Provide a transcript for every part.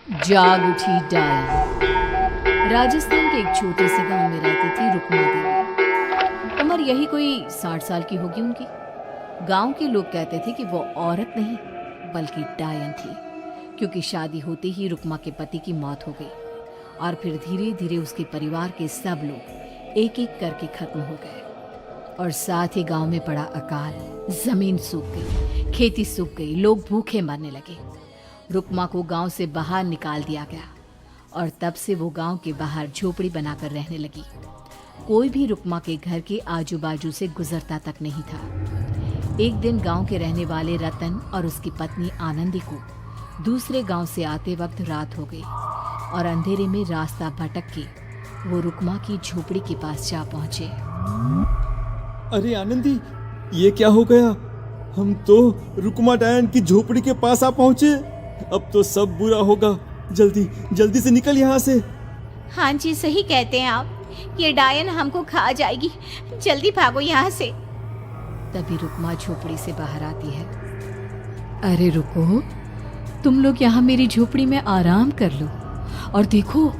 जाग उठी डायन। राजस्थान के एक छोटे से गांव में रहती थी रुक्मा देवी। उम्र यही कोई 60 साल की होगी उनकी। गांव के लोग कहते थे कि वो औरत नहीं बल्कि डायन थी, क्योंकि शादी होते ही रुक्मा के पति की मौत हो गई और फिर धीरे धीरे उसके परिवार के सब लोग एक एक करके खत्म हो गए। और साथ ही गांव में पड़ा अकाल, जमीन सूख गई, खेती सूख गई, लोग भूखे मरने लगे। रुक्मा को गांव से बाहर निकाल दिया गया और तब से वो गांव के बाहर झोपड़ी बनाकर रहने लगी। कोई भी रुक्मा के घर के आजू बाजू से गुजरता तक नहीं था। एक दिन गांव के रहने वाले रतन और उसकी पत्नी आनंदी को दूसरे गांव से आते वक्त रात हो गई और अंधेरे में रास्ता भटक के वो रुक्मा की झोपड़ी के पास जा पहुंचे। अरे आनंदी, ये क्या हो गया? हम तो रुक्मा डायन की झोपड़ी के पास आ पहुंचे। अब तो सब बुरा होगा। जल्दी जल्दी से निकल यहाँ से। हाँ जी, सही कहते हैं आप। ये डायन हमको खा जाएगी। जल्दी भागो यहाँ से। तभी रुक्मा झोपड़ी से बाहर आती है। अरे रुको, तुम लोग यहाँ मेरी झोपड़ी में आराम कर लो और देखो,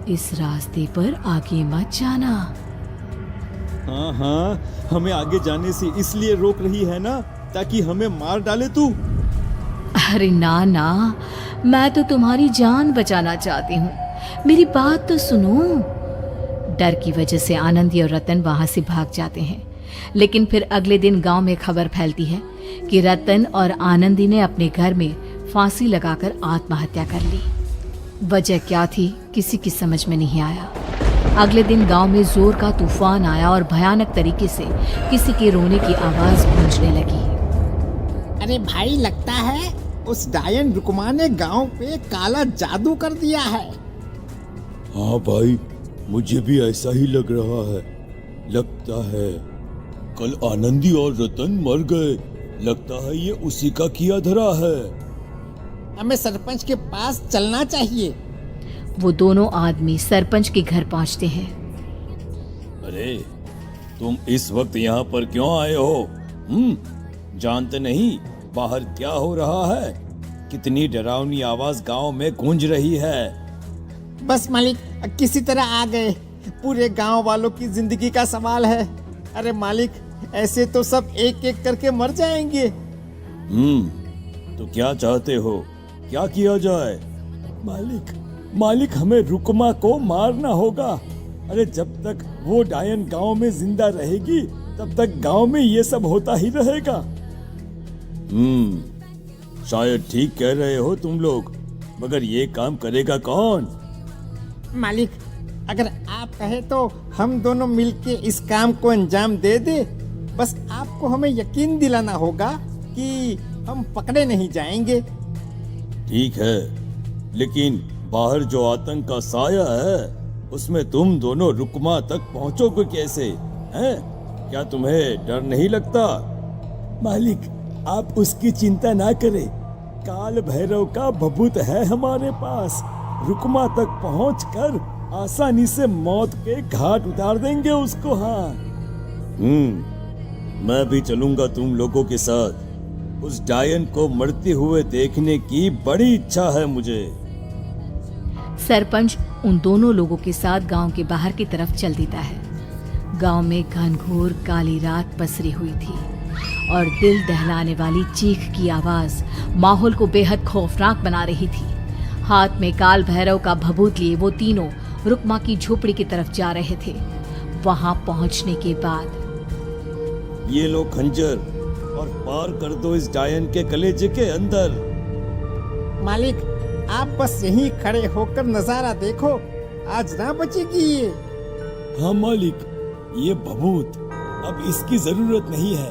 इस रास्ते पर आगे मत जाना। हाँ हाँ, हमें आगे जाने से इसलिए रोक रही है ना, ताकि हमें मार डाले तू। अरे ना ना, मैं तो तुम्हारी जान बचाना चाहती हूँ, मेरी बात तो सुनो। डर की वजह से आनंदी और रतन वहां से भाग जाते हैं, लेकिन फिर अगले दिन गांव में खबर फैलती है कि रतन और आनंदी ने अपने घर में फांसी लगाकर आत्महत्या कर ली। वजह क्या थी किसी की समझ में नहीं आया। अगले दिन गांव में जोर का तूफान आया और भयानक तरीके से किसी के रोने की आवाज गूंजने लगी। अरे भाई, लगता है उस डायन रुक्मा ने गांव पे काला जादू कर दिया है। हाँ भाई, मुझे भी ऐसा ही लग रहा है। लगता है कल आनंदी और रतन मर गए। लगता है ये उसी का किया धरा है। हमें सरपंच के पास चलना चाहिए। वो दोनों आदमी सरपंच के घर पहुंचते हैं। अरे, तुम इस वक्त यहाँ पर क्यों आए हो? जानते नहीं बाहर क्या हो रहा है? कितनी डरावनी आवाज गांव में गूंज रही है। बस मालिक, किसी तरह आ गए। पूरे गांव वालों की जिंदगी का सवाल है। अरे मालिक, ऐसे तो सब एक एक करके मर जाएंगे। तो क्या चाहते हो? क्या किया जाए? मालिक, हमें रुक्मा को मारना होगा। अरे जब तक वो डायन गांव में जिंदा रहेगी तब तक गांव में ये सब होता ही रहेगा। शायद ठीक कह रहे हो तुम लोग, मगर ये काम करेगा कौन? मालिक, अगर आप कहे तो हम दोनों मिलके इस काम को अंजाम दे दे। बस आपको हमें यकीन दिलाना होगा कि हम पकड़े नहीं जाएंगे। ठीक है, लेकिन बाहर जो आतंक का साया है उसमें तुम दोनों रुक्मा तक पहुंचोगे कैसे? हैं? क्या तुम्हें डर नहीं लगता? मालिक, आप उसकी चिंता ना करें। काल भैरव का भभूत है हमारे पास। रुक्मा तक पहुंचकर आसानी से मौत के घाट उतार देंगे उसको। हाँ, मैं भी चलूंगा तुम लोगों के साथ। उस डायन को मरते हुए देखने की बड़ी इच्छा है मुझे। सरपंच उन दोनों लोगों के साथ गांव के बाहर की तरफ चल देता है। गांव में घनघोर काली रात पसरी हुई थी और दिल दहलाने वाली चीख की आवाज माहौल को बेहद खौफनाक बना रही थी। हाथ में काल भैरव का भभूत लिए वो तीनों रुक्मा की झोपड़ी की तरफ जा रहे थे। वहां पहुंचने के बाद, ये लो खंजर और पार कर दो इस डायन के कलेजे के अंदर। मालिक, आप बस यहीं खड़े होकर नजारा देखो, आज ना बचेगी ये। हाँ मालिक, ये भभूत अब इसकी जरूरत नहीं है।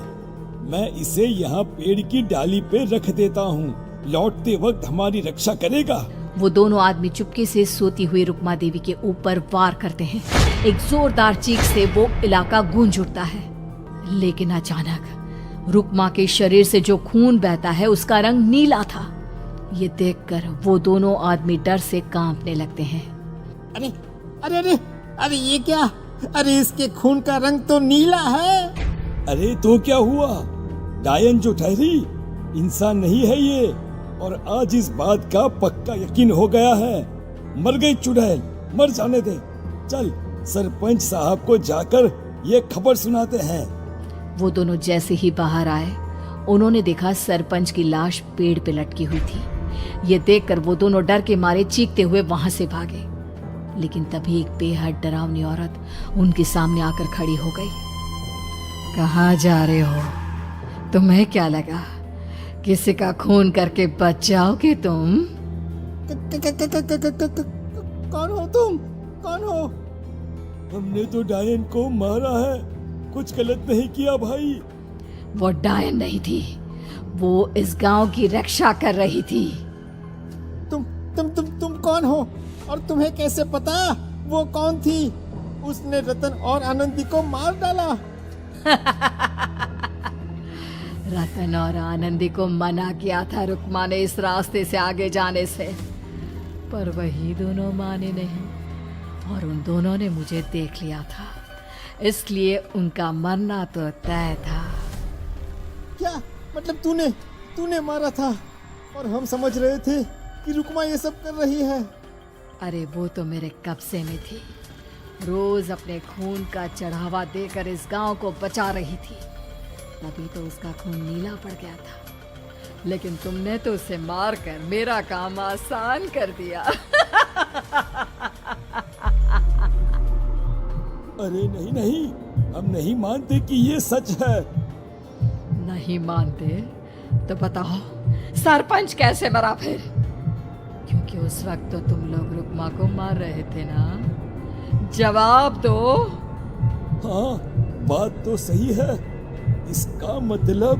मैं इसे यहाँ पेड़ की डाली पे रख देता हूँ। लौटते वक्त हमारी रक्षा करेगा। वो दोनों आदमी चुपके से सोती हुई रुक्मा देवी के ऊपर वार करते हैं। एक जोरदार चीख से वो इलाका गूंज उठता है, लेकिन अचानक रुक्मा के शरीर से जो खून बहता है उसका रंग नीला था। ये देखकर वो दोनों आदमी डर से कांपने लगते हैं। अरे अरे अरे अरे, ये क्या? अरे इसके खून का रंग तो नीला है। अरे तो क्या हुआ? डायन जो ठहरी इंसान नहीं है ये। और आज इस बात का पक्का यकीन हो गया है। मर गई चुड़ैल, मर जाने दे। चल सरपंच साहब को जाकर ये खबर सुनाते हैं। वो दोनों जैसे ही बाहर आए, उन्होंने देखा सरपंच की लाश पेड़ पे लटकी हुई थी। ये देखकर वो दोनों डर के मारे चीखते हुए वहां से भागे, लेकिन तभी एक बेहद डरावनी औरत उनके सामने आकर खड़ी हो गई। कहाँ जा रहे हो? तुम्हें क्या लगा किसी का खून करके बच जाओगे तुम? कौन हो तुम? कौन हो? हमने तो डायन को मारा है, कुछ गलत नहीं किया भाई। वो डायन नहीं थी, वो इस गांव की रक्षा कर रही थी। तुम कौन हो? और तुम्हें कैसे पता वो कौन थी? उसने रतन और आनंदी को मार डाला। रतन और आनंदी को मना किया था रुक्मा ने इस रास्ते से आगे जाने से, पर वही दोनों माने नहीं और उन दोनों ने मुझे देख लिया था, इसलिए उनका मरना तो तय था। क्या मतलब तूने मारा था? और हम समझ रहे थे कि रुक्मा ये सब कर रही है। अरे वो तो मेरे कब्जे में थी, रोज अपने खून का चढ़ावा देकर इस गांव को बचा रही थी, तभी तो उसका खून नीला पड़ गया था। लेकिन तुमने तो उसे मारकर मेरा काम आसान कर दिया। अरे नहीं नहीं, हम नहीं मानते कि ये सच है। नहीं मानते तो बताओ सरपंच कैसे मरा फिर? क्योंकि उस वक्त तो तुम लोग रुक्मा को मार रहे थे ना। जवाब दो। हाँ, बात तो सही है। इसका मतलब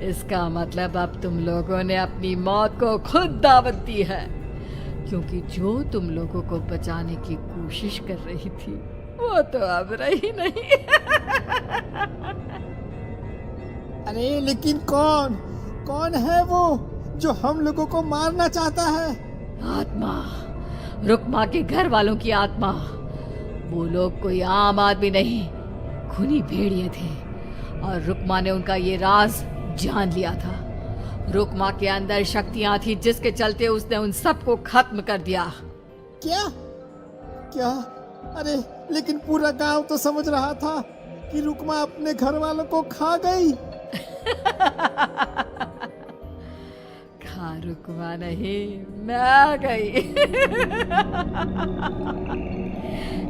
इसका मतलब अब तुम लोगों ने अपनी मौत को खुद दावत दी है, क्योंकि जो तुम लोगों को बचाने की कोशिश कर रही थी वो तो अब रही नहीं। अरे लेकिन कौन है वो जो हम लोगों को मारना चाहता है? आत्मा, रुक्मा के घर वालों की आत्मा। वो लोग कोई आम आदमी नहीं, खूनी भेड़िए थे और रुक्मा ने उनका ये राज जान लिया था। रुक्मा के अंदर शक्तियां थी जिसके चलते उसने उन सबको खत्म कर दिया। क्या? अरे लेकिन पूरा गांव तो समझ रहा था कि रुक्मा अपने घर वालों को खा गई। खा रुक्मा नहीं, मैं आ गई।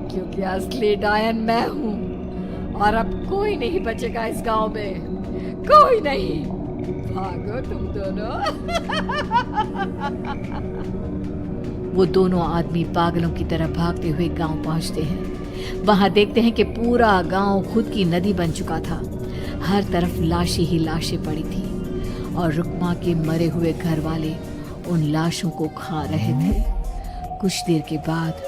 क्योंकि असली डायन मैं हूँ और अब कोई नहीं बचेगा इस गांव में, कोई नहीं। भागो तुम दोनों। वो दोनों आदमी पागलों की तरह भागते हुए गांव पहुंचते हैं। वहां देखते हैं कि पूरा गांव खुद की नदी बन चुका था। हर तरफ लाशें ही लाशें पड़ी थी और रुक्मा के मरे हुए घर वाले उन लाशों को खा रहे थे। कुछ देर के बाद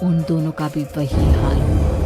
उन दोनों का भी वही हाल हुआ।